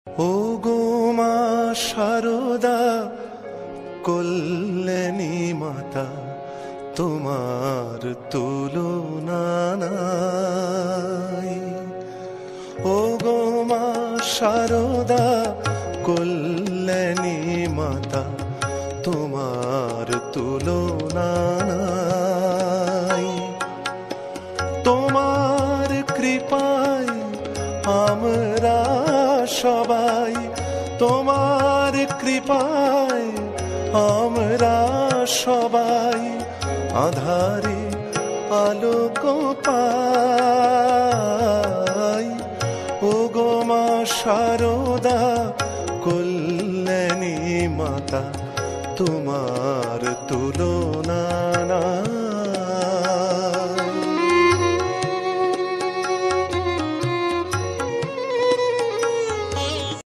ও গো মা শারদা, কল্যাণী মাতা, তোমার তুলনা নাই। ও গো মা শারদা, কল্যাণী মাতা, তোমার তুলনা নাই। তোমার কৃপায় আমরা সবাই, তোমার কৃপায় আমরা সবাই আঁধারে আলোক পাই। ও গো মা শারদা, কল্যাণী মাতা, তোমার তুলনা নাই।